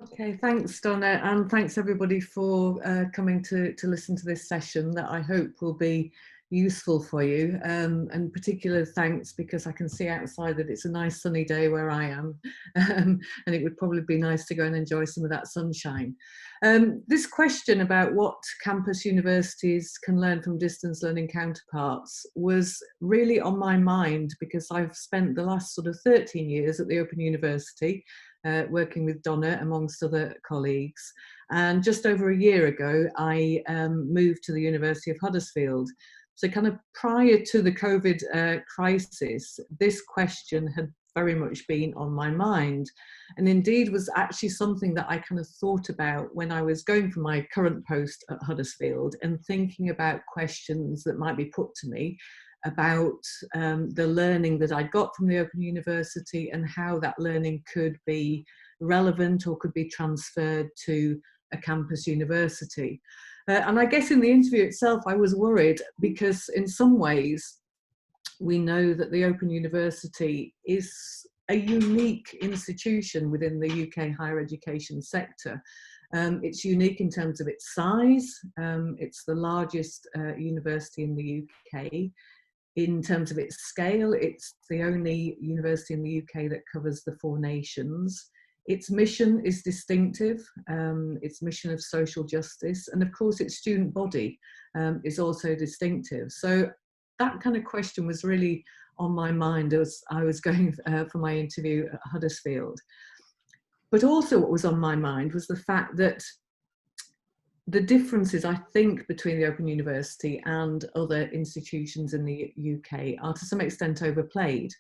Okay, thanks Donna, and thanks everybody for coming to listen to this session that I hope will be useful for you. And particular thanks because I can see outside that it's a nice sunny day where I am, and it would probably be nice to go and enjoy some of that sunshine. This question about what campus universities can learn from distance learning counterparts was really on my mind because I've spent the last sort of 13 years at the Open University, working with Donna amongst other colleagues. And just over a year ago, I moved to the University of Huddersfield. So kind of prior to the COVID crisis, this question had very much been on my mind, and indeed was actually something that I kind of thought about when I was going for my current post at Huddersfield and thinking about questions that might be put to me about the learning that I got from the Open University and how that learning could be relevant or could be transferred to a campus university. And I guess in the interview itself, I was worried because in some ways, we know that the Open University is a unique institution within the UK higher education sector. It's unique in terms of its size. It's the largest university in the UK. In terms of its scale, it's the only university in the UK that covers the 4 nations. Its mission is distinctive, its mission of social justice, and of course its student body is also distinctive. So that kind of question was really on my mind as I was going for my interview at Huddersfield. But also what was on my mind was the fact that the differences, I think, between the Open University and other institutions in the UK are to some extent overplayed.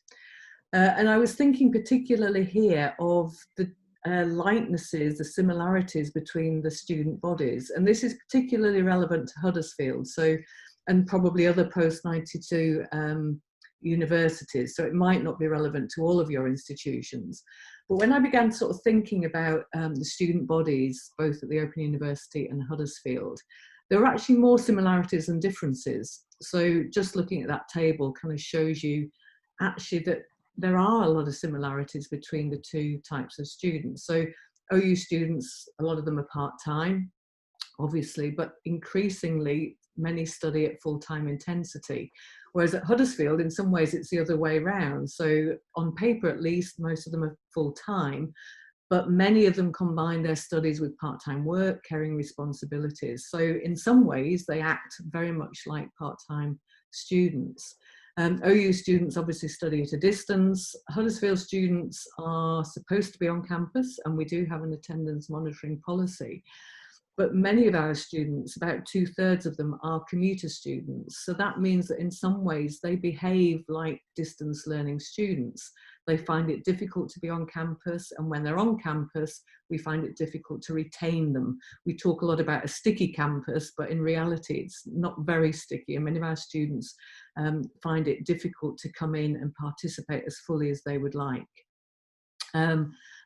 And I was thinking particularly here of the likenesses, the similarities between the student bodies. And this is particularly relevant to Huddersfield, so, and probably other post-92 universities, so it might not be relevant to all of your institutions. But when I began sort of thinking about the student bodies, both at the Open University and Huddersfield, there were actually more similarities than differences. So just looking at that table kind of shows you actually that there are a lot of similarities between the 2 types of students. So OU students, a lot of them are part-time, obviously, but increasingly many study at full-time intensity. Whereas at Huddersfield, in some ways, it's the other way around. So on paper, at least, most of them are full-time, but many of them combine their studies with part-time work, carrying responsibilities. So in some ways, they act very much like part-time students. OU students obviously study at a distance. Huddersfield students are supposed to be on campus, and we do have an attendance monitoring policy. But many of our students, about 2/3 of them, are commuter students. So that means that in some ways they behave like distance learning students. They find it difficult to be on campus, and when they're on campus, we find it difficult to retain them. We talk a lot about a sticky campus, but in reality, it's not very sticky. And many of our students find it difficult to come in and participate as fully as they would like.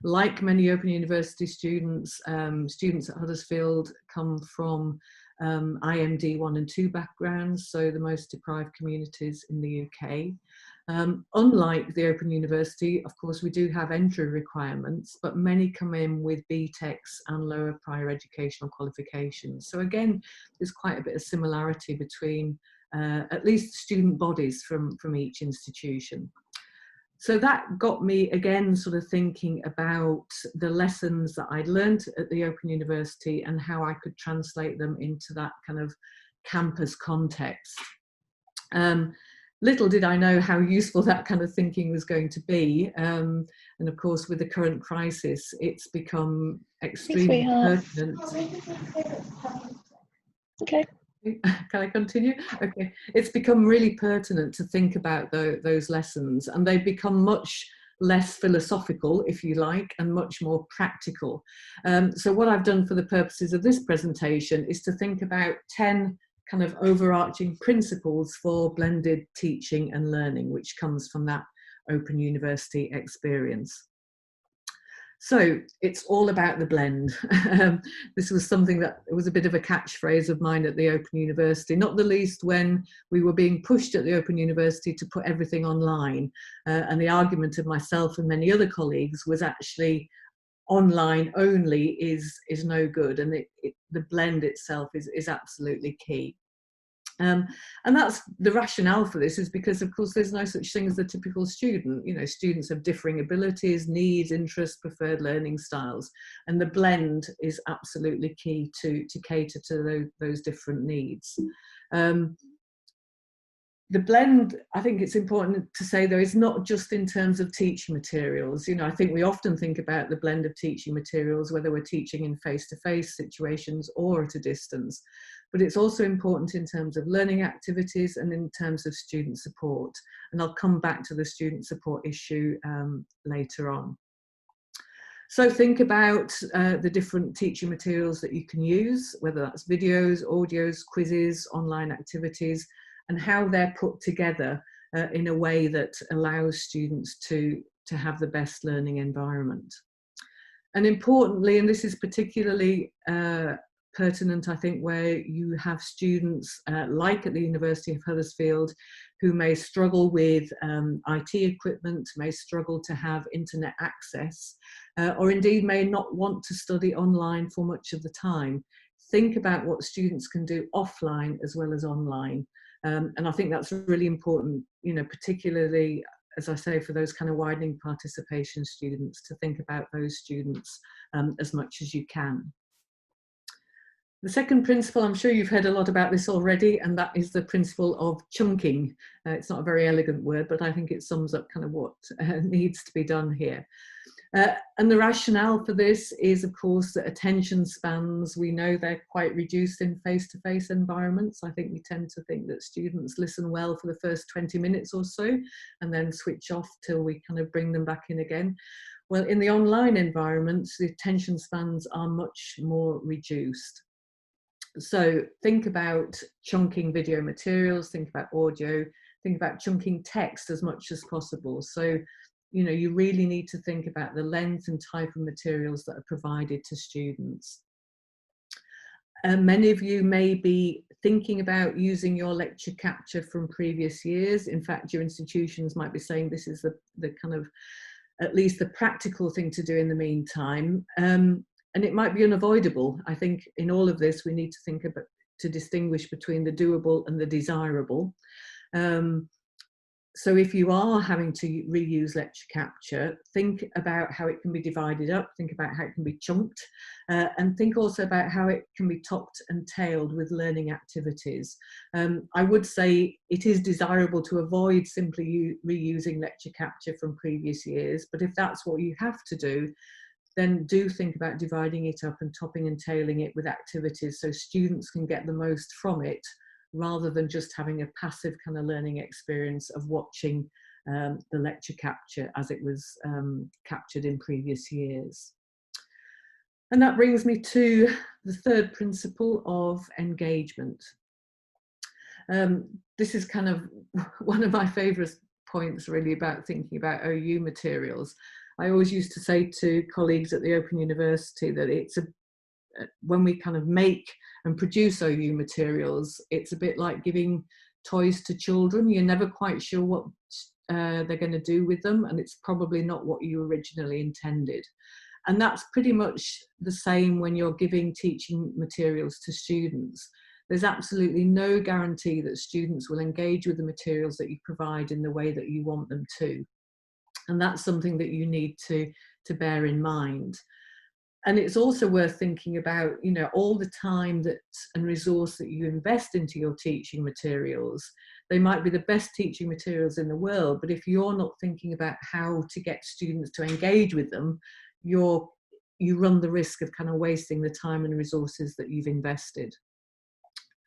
Like many Open University students, students at Huddersfield come from IMD 1 and 2 backgrounds, so the most deprived communities in the UK. Unlike the Open University, of course, we do have entry requirements, but many come in with BTECs and lower prior educational qualifications. So again, there's quite a bit of similarity between at least student bodies from each institution. So that got me again sort of thinking about the lessons that I'd learned at the Open University and how I could translate them into that kind of campus context. Little did I know how useful that kind of thinking was going to be. And of course, with the current crisis, it's become extremely pertinent. Okay. Can I continue? Okay. It's become really pertinent to think about those lessons, and they've become much less philosophical, if you like, and much more practical. So what I've done for the purposes of this presentation is to think about 10 kind of overarching principles for blended teaching and learning, which comes from that Open University experience. So it's all about the blend. This was something that was a bit of a catchphrase of mine at the Open University, not the least when we were being pushed at the Open University to put everything online. And the argument of myself and many other colleagues was actually, online only is no good, and the blend itself is absolutely key. And that's the rationale for this, is because of course there's no such thing as the typical student. You know, students have differing abilities, needs, interests, preferred learning styles, and the blend is absolutely key to cater to those different needs. The blend, I think it's important to say though, is not just in terms of teaching materials. You know, I think we often think about the blend of teaching materials, whether we're teaching in face-to-face situations or at a distance, but it's also important in terms of learning activities and in terms of student support. And I'll come back to the student support issue later on. So think about the different teaching materials that you can use, whether that's videos, audios, quizzes, online activities, and how they're put together in a way that allows students to have the best learning environment. And importantly, and this is particularly pertinent, I think, where you have students like at the University of Huddersfield who may struggle with IT equipment, may struggle to have internet access, or indeed may not want to study online for much of the time. Think about what students can do offline as well as online. And I think that's really important, you know, particularly, as I say, for those kind of widening participation students, to think about those students as much as you can. The second principle, I'm sure you've heard a lot about this already, and that is the principle of chunking. It's not a very elegant word, but I think it sums up kind of what needs to be done here. And the rationale for this is, of course, that attention spans, we know they're quite reduced in face-to-face environments. I think we tend to think that students listen well for the first 20 minutes or so, and then switch off till we kind of bring them back in again. Well, in the online environments, the attention spans are much more reduced. So think about chunking video materials, think about audio, think about chunking text as much as possible. So, you know, you really need to think about the length and type of materials that are provided to students. Many of you may be thinking about using your lecture capture from previous years. In fact, your institutions might be saying this is the kind of, at least the practical thing to do in the meantime. And it might be unavoidable. I think in all of this, we need to think about, to distinguish between the doable and the desirable. So if you are having to reuse lecture capture, think about how it can be divided up, think about how it can be chunked, and think also about how it can be topped and tailed with learning activities. I would say it is desirable to avoid simply reusing lecture capture from previous years, but if that's what you have to do, then do think about dividing it up and topping and tailing it with activities so students can get the most from it, rather than just having a passive kind of learning experience of watching the lecture capture as it was captured in previous years. And that brings me to the third principle of engagement. This is kind of one of my favourite points really about thinking about OU materials. I always used to say to colleagues at the Open University that it's when we kind of make and produce OU materials, it's a bit like giving toys to children. You're never quite sure what they're going to do with them, and it's probably not what you originally intended. And that's pretty much the same when you're giving teaching materials to students. There's absolutely no guarantee that students will engage with the materials that you provide in the way that you want them to. And that's something that you need to bear in mind. And it's also worth thinking about, you know, all the time that and resource that you invest into your teaching materials. They might be the best teaching materials in the world, but if you're not thinking about how to get students to engage with them, you run the risk of kind of wasting the time and resources that you've invested.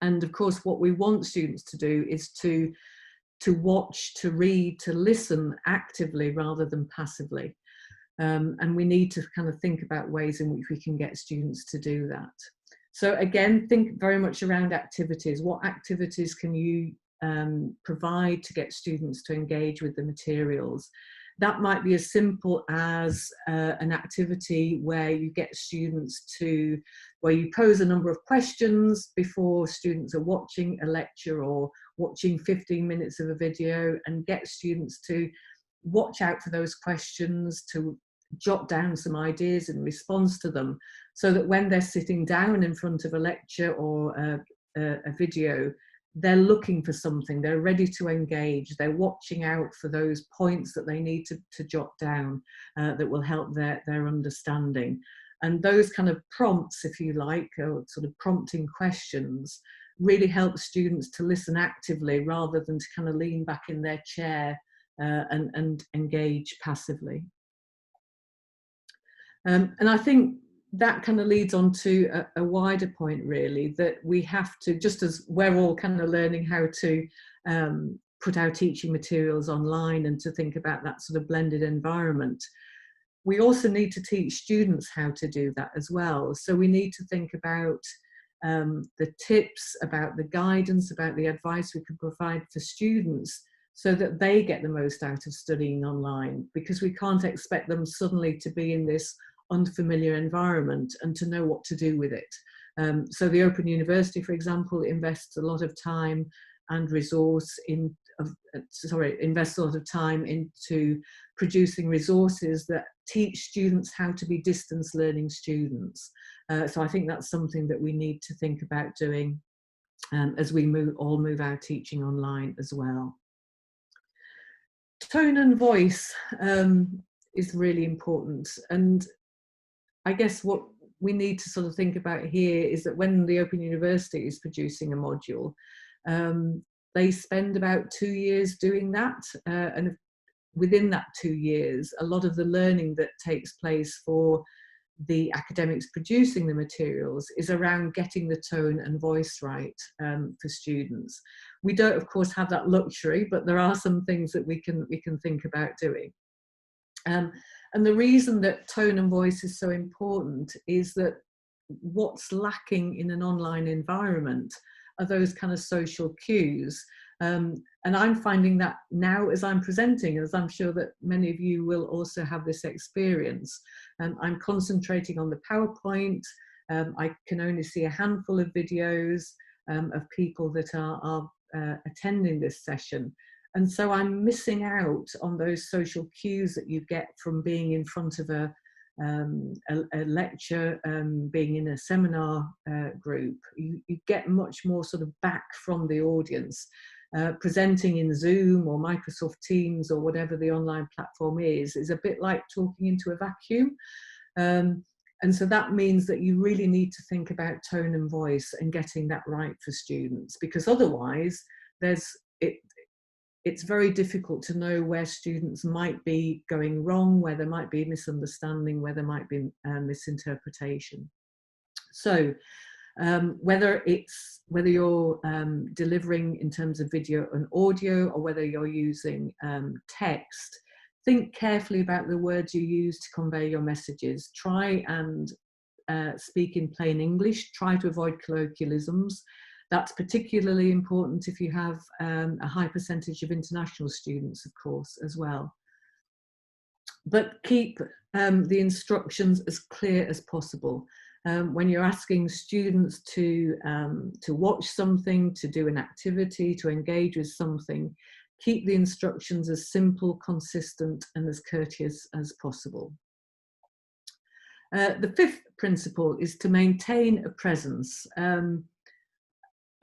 And of course, what we want students to do is to watch, to read, to listen actively rather than passively. And we need to kind of think about ways in which we can get students to do that. So again, think very much around activities. What activities can you provide to get students to engage with the materials? That might be as simple as an activity where you get students to, where you pose a number of questions before students are watching a lecture or watching 15 minutes of a video, and get students to watch out for those questions, to jot down some ideas in response to them, so that when they're sitting down in front of a lecture or a video, they're looking for something, they're ready to engage, they're watching out for those points that they need to jot down that will help their understanding. And those kind of prompts, if you like, or sort of prompting questions, really help students to listen actively rather than to kind of lean back in their chair and engage passively. And I think that kind of leads on to a wider point, really, that we have to, just as we're all kind of learning how to put our teaching materials online and to think about that sort of blended environment, we also need to teach students how to do that as well. So we need to think about the tips, about the guidance, about the advice we can provide for students so that they get the most out of studying online, because we can't expect them suddenly to be in this unfamiliar environment and to know what to do with it. So the Open University, for example, invests a lot of time and resource invests a lot of time into producing resources that teach students how to be distance learning students. So I think that's something that we need to think about doing as we all move our teaching online as well. Tone and voice is really important, and I guess what we need to sort of think about here is that when the Open University is producing a module, they spend about 2 years doing that, and within that 2 years, a lot of the learning that takes place for the academics producing the materials is around getting the tone and voice right for students. We don't, of course, have that luxury, but there are some things that we can think about doing. And the reason that tone and voice is so important is that what's lacking in an online environment are those kind of social cues. And I'm finding that now as I'm presenting, as I'm sure that many of you will also have this experience. I'm concentrating on the PowerPoint. I can only see a handful of videos of people that are attending this session. And so I'm missing out on those social cues that you get from being in front of a lecture, being in a seminar group. You get much more sort of back from the audience. Presenting in Zoom or Microsoft Teams or whatever the online platform is a bit like talking into a vacuum. And so that means that you really need to think about tone and voice and getting that right for students, because otherwise it's very difficult to know where students might be going wrong, where there might be misunderstanding, where there might be misinterpretation. So whether you're delivering in terms of video and audio, or whether you're using text, think carefully about the words you use to convey your messages. Try and speak in plain English. Try to avoid colloquialisms. That's particularly important if you have a high percentage of international students, of course, as well. But keep the instructions as clear as possible. When you're asking students to watch something, to do an activity, to engage with something, keep the instructions as simple, consistent, and as courteous as possible. The fifth principle is to maintain a presence.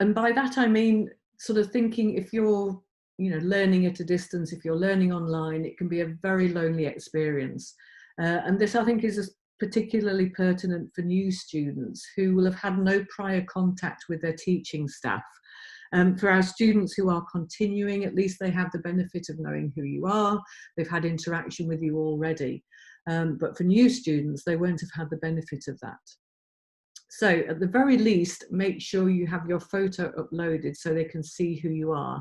And by that I mean sort of thinking, if you're learning at a distance, if you're learning online, it can be a very lonely experience. And this, I think, is particularly pertinent for new students who will have had no prior contact with their teaching staff. For our students who are continuing, at least they have the benefit of knowing who you are. They've had interaction with you already. But for new students, they won't have had the benefit of that. So at the very least, make sure you have your photo uploaded so they can see who you are.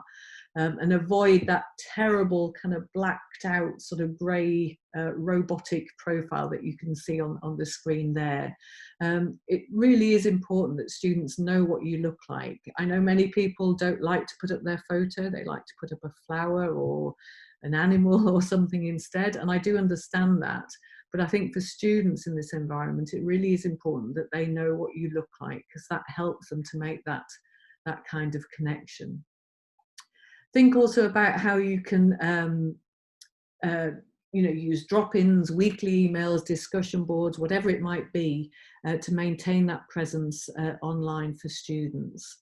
And avoid that terrible kind of blacked out sort of grey robotic profile that you can see on the screen there. It really is important that students know what you look like. I know many people don't like to put up their photo. They like to put up a flower or an animal or something instead, and I do understand that. But I think for students in this environment, it really is important that they know what you look like, because that helps them to make that kind of connection. Think also about how you can use drop-ins, weekly emails, discussion boards, whatever it might be, to maintain that presence online for students.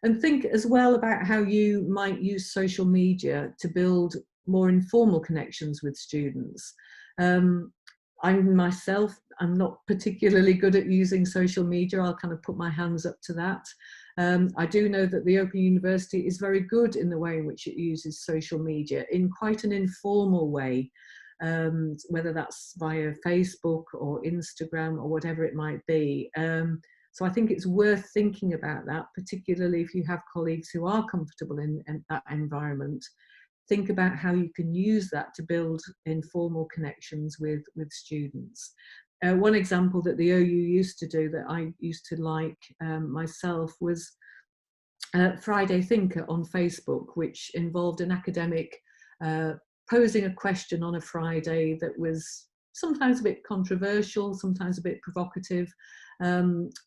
And think as well about how you might use social media to build more informal connections with students. I'm not particularly good at using social media. I'll kind of put my hands up to that. I do know that the Open University is very good in the way in which it uses social media in quite an informal way, whether that's via Facebook or Instagram or whatever it might be. So I think it's worth thinking about that, particularly if you have colleagues who are comfortable in that environment. Think about how you can use that to build informal connections with students. One example that the OU used to do that I used to like myself was Friday Thinker on Facebook, which involved an academic posing a question on a Friday that was sometimes a bit controversial, sometimes a bit provocative,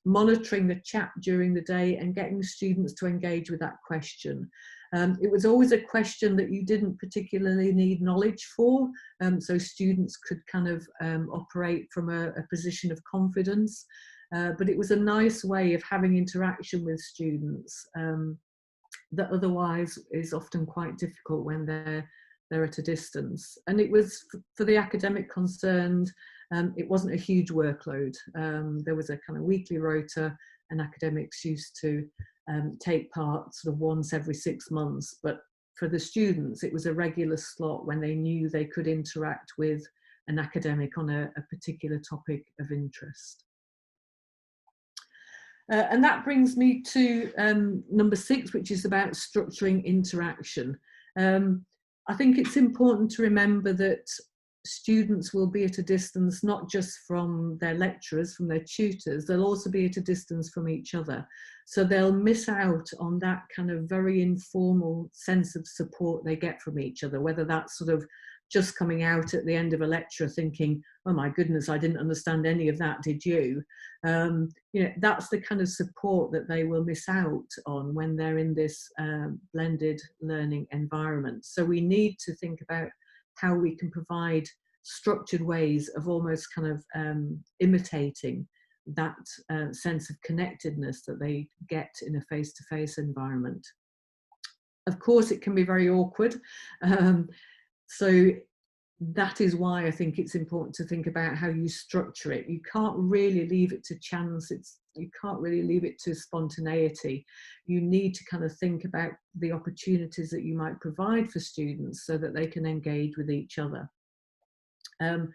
monitoring the chat during the day and getting students to engage with that question. It was always a question that you didn't particularly need knowledge for, so students could kind of operate from a position of confidence, but it was a nice way of having interaction with students that otherwise is often quite difficult when they're at a distance. And it was, for the academic concerned, it wasn't a huge workload. There was a kind of weekly rota, and academics used to take part sort of once every 6 months. But for the students, it was a regular slot when they knew they could interact with an academic on a particular topic of interest. And that brings me to number 6, which is about structuring interaction. I think it's important to remember that students will be at a distance not just from their lecturers, from their tutors, they'll also be at a distance from each other. So they'll miss out on that kind of very informal sense of support they get from each other, whether that's sort of just coming out at the end of a lecture thinking, oh my goodness, I didn't understand any of that, did you? That's the kind of support that they will miss out on when they're in this blended learning environment. So we need to think about how we can provide structured ways of almost kind of imitating that sense of connectedness that they get in a face-to-face environment. Of course, it can be very awkward. So that is why I think it's important to think about how you structure it. You can't really leave it to chance. You can't really leave it to spontaneity. You need to kind of think about the opportunities that you might provide for students so that they can engage with each other. And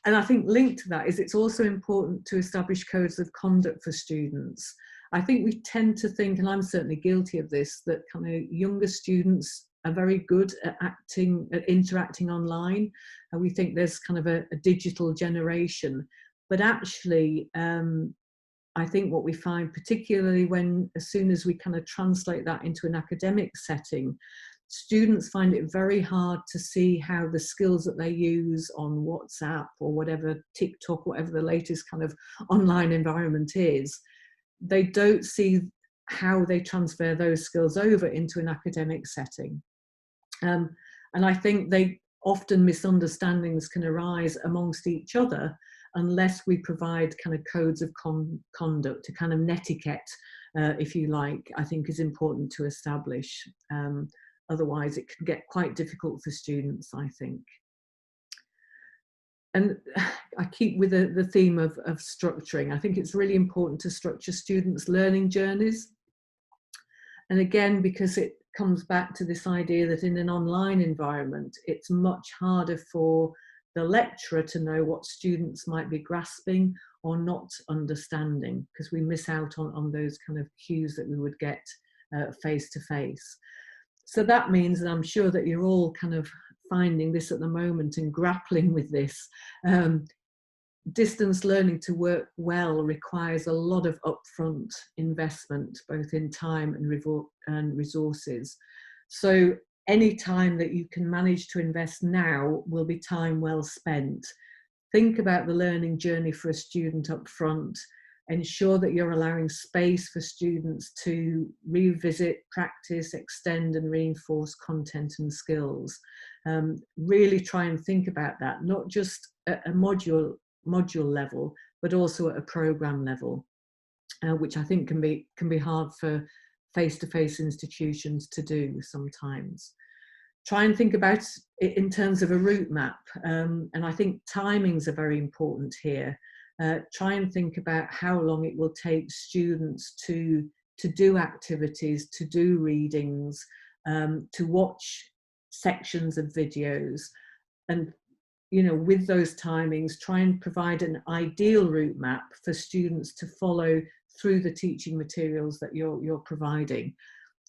I think linked to that is it's also important to establish codes of conduct for students. I think we tend to think, and I'm certainly guilty of this, that kind of younger students are very good at interacting online, and we think there's kind of a digital generation. But actually, I think what we find, particularly as soon as we kind of translate that into an academic setting, students find it very hard to see how the skills that they use on WhatsApp or whatever, TikTok, whatever the latest kind of online environment is, they don't see how they transfer those skills over into an academic setting. And I think often misunderstandings can arise amongst each other unless we provide kind of codes of conduct, a kind of netiquette, if you like, I think is important to establish. Otherwise, it can get quite difficult for students, I think. And I keep with the theme of structuring. I think it's really important to structure students' learning journeys. And again, because it comes back to this idea that in an online environment, it's much harder for the lecturer to know what students might be grasping or not understanding, because we miss out on those kind of cues that we would get face to face. So that means, and I'm sure that you're all kind of finding this at the moment and grappling with this, distance learning to work well requires a lot of upfront investment, both in time and resources. So any time that you can manage to invest now will be time well spent. Think about the learning journey for a student up front. Ensure that you're allowing space for students to revisit, practice, extend and reinforce content and skills. Really try and think about that, not just at a module level, but also at a program level, which I think can be hard for face-to-face institutions to do sometimes. Try and think about it in terms of a route map, and I think timings are very important here. Try and think about how long it will take students to do activities, to do readings, to watch sections of videos, and with those timings, try and provide an ideal route map for students to follow through the teaching materials that you're providing.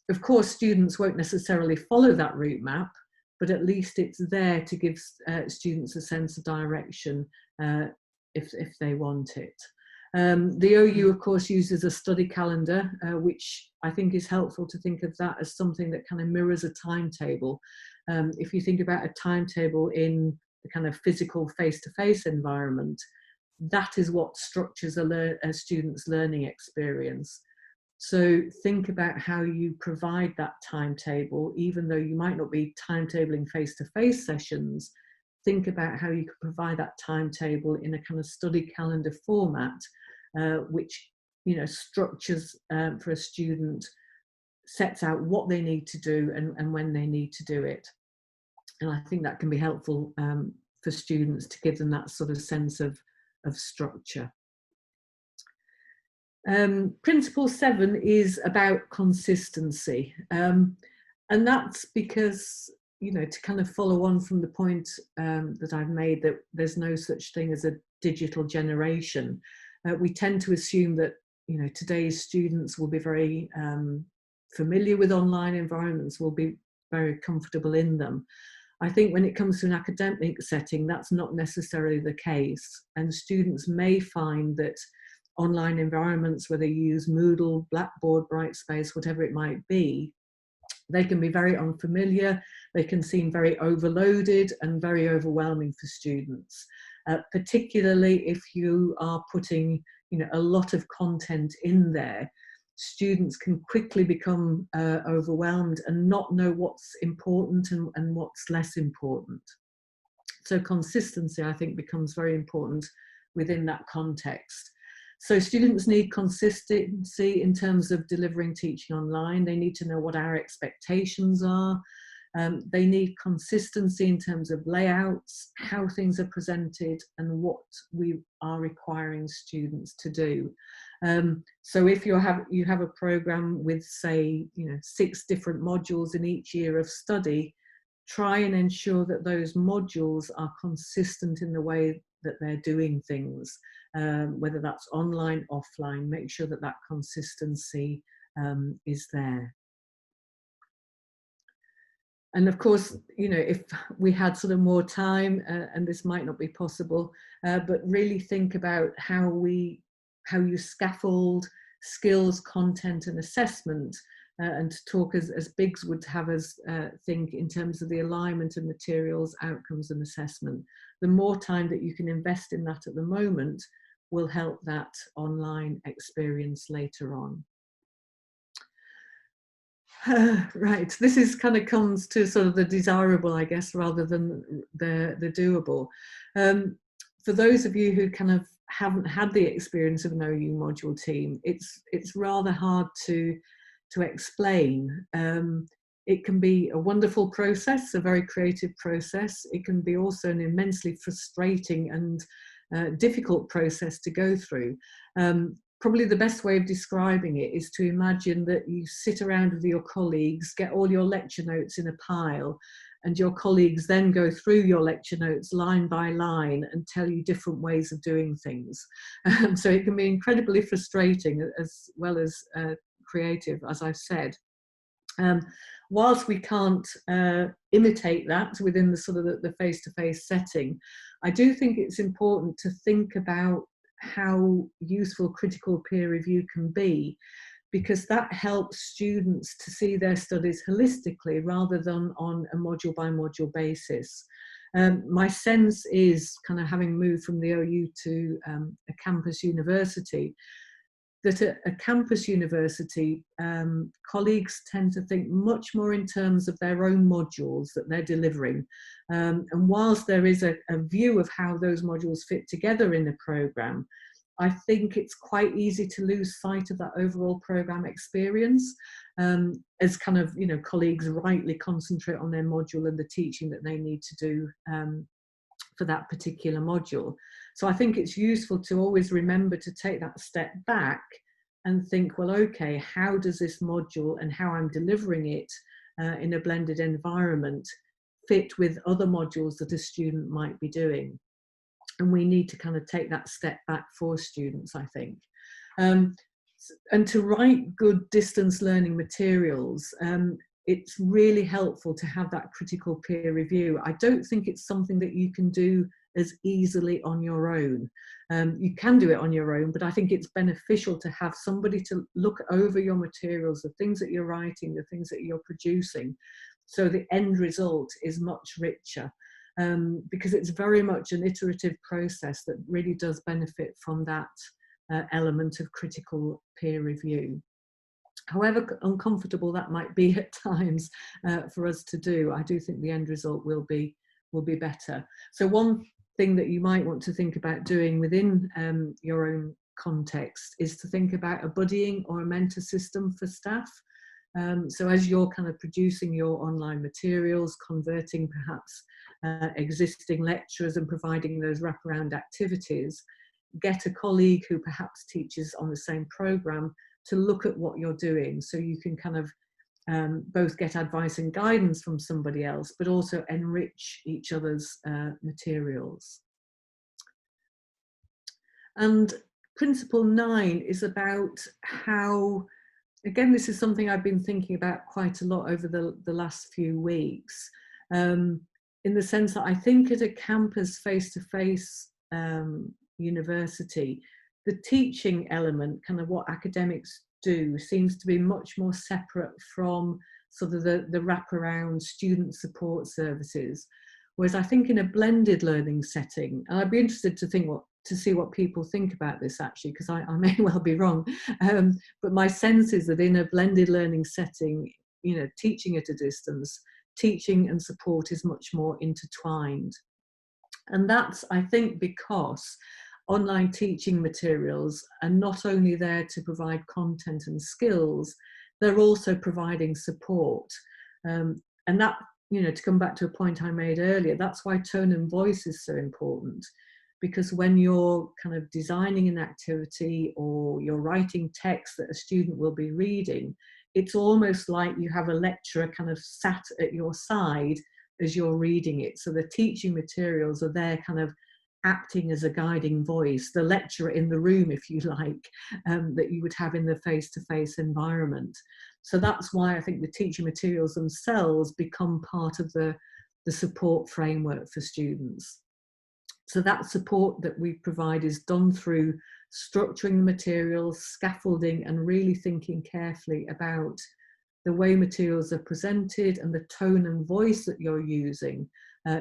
Of course, students won't necessarily follow that route map, but at least it's there to give students a sense of direction if they want it. The OU, of course, uses a study calendar, which I think is helpful to think of that as something that kind of mirrors a timetable. If you think about a timetable in the kind of physical face-to-face environment, that is what structures a student's learning experience. So think about how you provide that timetable, even though you might not be timetabling face-to-face sessions. Think about how you could provide that timetable in a kind of study calendar format, which structures for a student, sets out what they need to do and when they need to do it. And I think that can be helpful for students to give them that sort of sense of structure. Principle 7 is about consistency. And that's because, to kind of follow on from the point that I've made, that there's no such thing as a digital generation. We tend to assume that, today's students will be very familiar with online environments, will be very comfortable in them. I think when it comes to an academic setting, that's not necessarily the case. And students may find that online environments, whether you use Moodle, Blackboard, Brightspace, whatever it might be, they can be very unfamiliar. They can seem very overloaded and very overwhelming for students, particularly if you are putting a lot of content in there. Students can quickly become overwhelmed and not know what's important and what's less important. So consistency, I think, becomes very important within that context. So students need consistency in terms of delivering teaching online. They need to know what our expectations are. They need consistency in terms of layouts, how things are presented, and what we are requiring students to do. So if you have a program with, say, 6 different modules in each year of study, try and ensure that those modules are consistent in the way that they're doing things, whether that's online, offline. Make sure that that consistency is there. And of course, if we had sort of more time, and this might not be possible, but really think about how you scaffold skills, content and assessment, and to talk as Biggs would have us think in terms of the alignment of materials, outcomes and assessment. The more time that you can invest in that at the moment will help that online experience later on. Right, this is kind of comes to sort of the desirable, I guess, rather than the doable. For those of you who kind of haven't had the experience of an OU module team, it's rather hard to explain. It can be a wonderful process, a very creative process. It can be also an immensely frustrating and difficult process to go through. Probably the best way of describing it is to imagine that you sit around with your colleagues, get all your lecture notes in a pile, and your colleagues then go through your lecture notes line by line and tell you different ways of doing things. So it can be incredibly frustrating as well as creative, as I've said. Whilst we can't imitate that within the sort of the face-to-face setting, I do think it's important to think about how useful critical peer review can be, because that helps students to see their studies holistically rather than on a module by module basis. My sense is, kind of having moved from the OU to a campus university, that at a campus university, colleagues tend to think much more in terms of their own modules that they're delivering. And whilst there is a view of how those modules fit together in a programme, I think it's quite easy to lose sight of that overall programme experience, as kind of, you know, colleagues rightly concentrate on their module and the teaching that they need to do for that particular module. So I think it's useful to always remember to take that step back and think, well, okay, how does this module and how I'm delivering it in a blended environment fit with other modules that a student might be doing? And we need to kind of take that step back for students, I think. And to write good distance learning materials, it's really helpful to have that critical peer review. I don't think it's something that you can do as easily on your own. You can do it on your own, but I think it's beneficial to have somebody to look over your materials, the things that you're writing, the things that you're producing, so the end result is much richer. Because it's very much an iterative process that really does benefit from that element of critical peer review. However uncomfortable that might be at times for us to do, I do think the end result will be better. So one thing that you might want to think about doing within your own context is to think about a buddying or a mentor system for staff. So as you're kind of producing your online materials, converting perhaps existing lecturers and providing those wraparound activities, get a colleague who perhaps teaches on the same programme to look at what you're doing, so you can kind of both get advice and guidance from somebody else, but also enrich each other's materials. And principle 9 is about how, again, this is something I've been thinking about quite a lot over the last few weeks, in the sense that I think at a campus face-to-face university, the teaching element, kind of what academics do, seems to be much more separate from sort of the wraparound student support services. Whereas I think in a blended learning setting, and I'd be interested to see what people think about this actually, because I may well be wrong, but my sense is that in a blended learning setting, you know, teaching at a distance, teaching and support is much more intertwined. And that's, I think, because online teaching materials are not only there to provide content and skills, they're also providing support. And that, you know, to come back to a point I made earlier, that's why tone and voice is so important. Because when you're kind of designing an activity or you're writing text that a student will be reading, it's almost like you have a lecturer kind of sat at your side as you're reading it. So the teaching materials are there kind of acting as a guiding voice, the lecturer in the room, if you like, that you would have in the face-to-face environment. So that's why I think the teaching materials themselves become part of the support framework for students. So that support that we provide is done through structuring the materials, scaffolding, and really thinking carefully about the way materials are presented and the tone and voice that you're using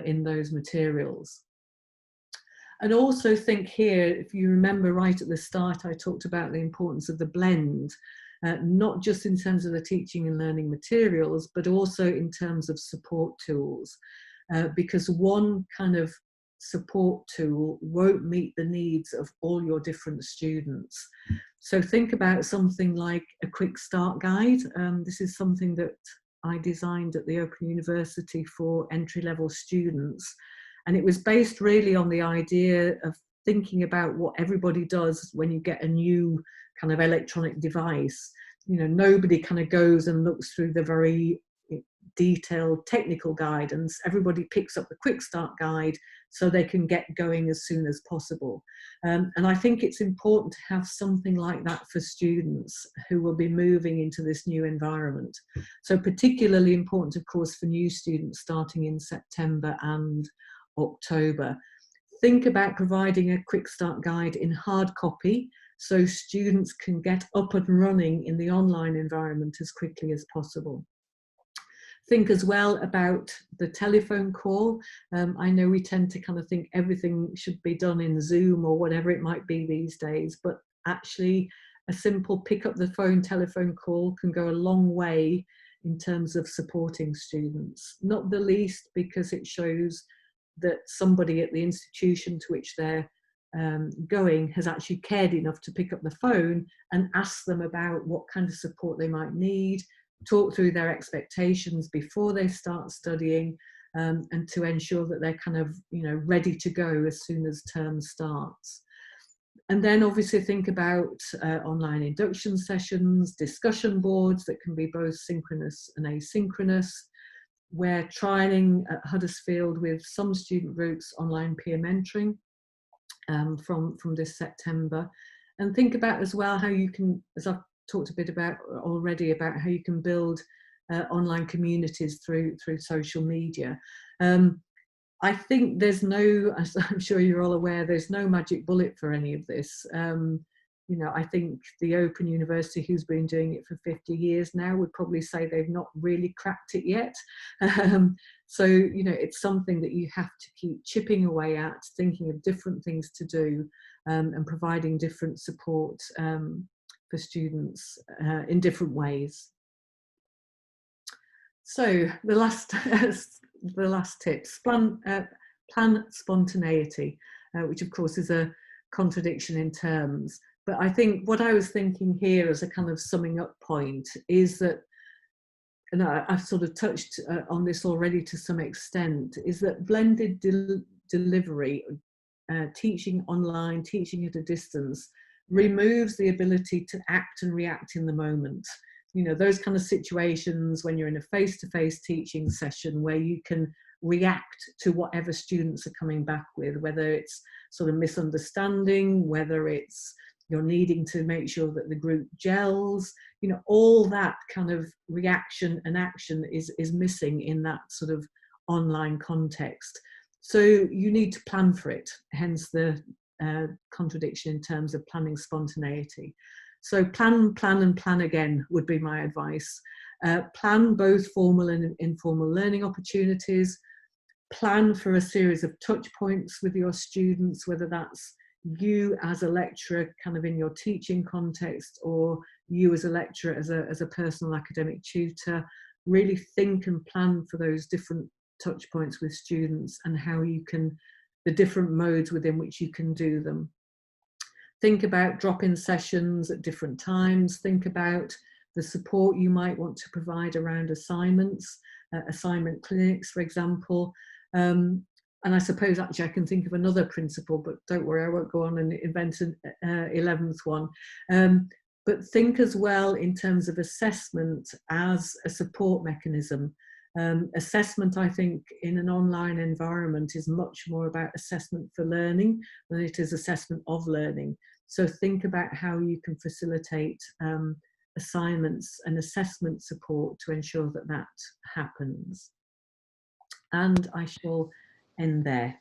in those materials. And also think here, if you remember right at the start, I talked about the importance of the blend, not just in terms of the teaching and learning materials, but also in terms of support tools, because one kind of support tool won't meet the needs of all your different students. So think about something like a quick start guide. This is something that I designed at the Open University for entry-level students. And it was based really on the idea of thinking about what everybody does when you get a new kind of electronic device. You know, nobody kind of goes and looks through the very detailed technical guidance. Everybody picks up the quick start guide so they can get going as soon as possible. And I think it's important to have something like that for students who will be moving into this new environment. So particularly important, of course, for new students starting in September and October. Think about providing a quick start guide in hard copy so students can get up and running in the online environment as quickly as possible. Think as well about the telephone call. I know we tend to kind of think everything should be done in Zoom or whatever it might be these days, but actually a simple pick up the phone telephone call can go a long way in terms of supporting students, not the least because it shows that somebody at the institution to which they're going has actually cared enough to pick up the phone and ask them about what kind of support they might need, talk through their expectations before they start studying, and to ensure that they're kind of, you know, ready to go as soon as term starts. And then obviously think about online induction sessions, discussion boards that can be both synchronous and asynchronous. We're trialing at Huddersfield with some student groups online peer mentoring from this September. And think about as well how you can, as I've talked a bit about already, about how you can build online communities through social media. I think there's no, as I'm sure you're all aware, there's no magic bullet for any of this. You know, I think the Open University, who's been doing it for 50 years now, would probably say they've not really cracked it yet. So, you know, it's something that you have to keep chipping away at, thinking of different things to do, and providing different support for students in different ways. So the last tips, plan spontaneity, which of course is a contradiction in terms. But I think what I was thinking here as a kind of summing up point is that, and I've sort of touched on this already to some extent, is that blended delivery, teaching online, teaching at a distance, removes the ability to act and react in the moment. You know, those kind of situations when you're in a face-to-face teaching session where you can react to whatever students are coming back with, whether it's sort of misunderstanding, whether it's you're needing to make sure that the group gels, you know, all that kind of reaction and action is missing in that sort of online context. So you need to plan for it, hence the contradiction in terms of planning spontaneity. So plan, and plan again would be my advice. Plan both formal and informal learning opportunities. Plan for a series of touch points with your students, whether that's you as a lecturer kind of in your teaching context, or you as a lecturer as a personal academic tutor. Really think and plan for those different touch points with students and how you can, the different modes within which you can do them. Think about drop-in sessions at different times. Think about the support you might want to provide around assignments, assignment clinics, for example. And I suppose actually I can think of another principle, but don't worry, I won't go on and invent an 11th one. But think as well in terms of assessment as a support mechanism. Assessment, I think, in an online environment is much more about assessment for learning than it is assessment of learning. So think about how you can facilitate assignments and assessment support to ensure that that happens. And I shall end there.